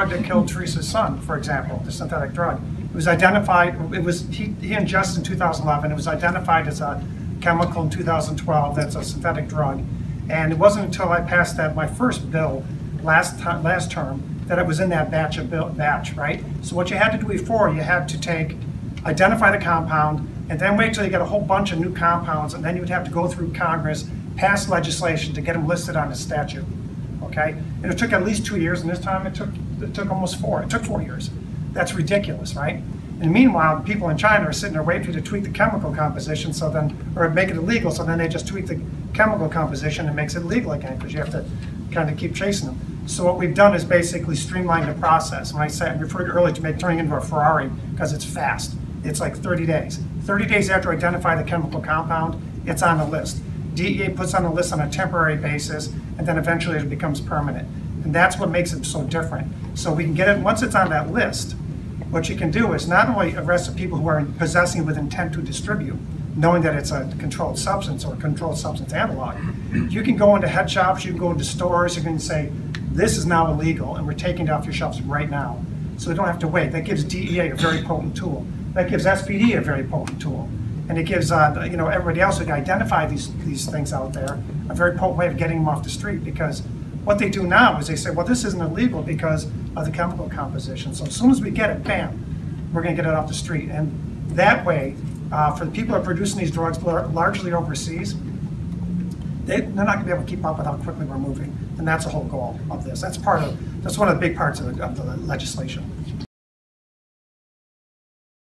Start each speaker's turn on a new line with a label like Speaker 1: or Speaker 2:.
Speaker 1: drug that killed Teresa's son, for example, the synthetic drug. It was identified, he ingested in 2011, it was identified as a chemical in 2012 that's a synthetic drug. And it wasn't until I passed my first bill last term that it was in that batch, right? So what you had to do before, you had to identify the compound, and then wait till you get a whole bunch of new compounds, and then you would have to go through Congress, pass legislation to get them listed on the statute, okay? And it took at least 2 years, and this time it took almost 4. It took 4 years. That's ridiculous, right? And meanwhile, the people in China are sitting there waiting for you to tweak the chemical composition, or make it illegal, so then they just tweak the chemical composition and makes it legal again, because you have to kind of keep chasing them. So what we've done is basically streamline the process. When I referred earlier to turning into a Ferrari, because it's fast. It's like 30 days. 30 days after I identify the chemical compound, it's on the list. DEA puts on the list on a temporary basis, and then eventually it becomes permanent. And that's what makes it so different. So we can get it, once it's on that list, what you can do is not only arrest the people who are possessing with intent to distribute, knowing that it's a controlled substance or a controlled substance analog. You can go into head shops, you can go into stores, you can say, this is now illegal, and we're taking it off your shelves right now. So we don't have to wait. That gives DEA a very potent tool. That gives SPD a very potent tool. And it gives everybody else who can identify these things out there a very potent way of getting them off the street, because what they do now is they say, well, this isn't illegal because of the chemical composition. So as soon as we get it, bam, we're going to get it off the street. And that way, for the people who are producing these drugs largely overseas, they're not going to be able to keep up with how quickly we're moving. And that's the whole goal of this. That's one of the big parts of the legislation.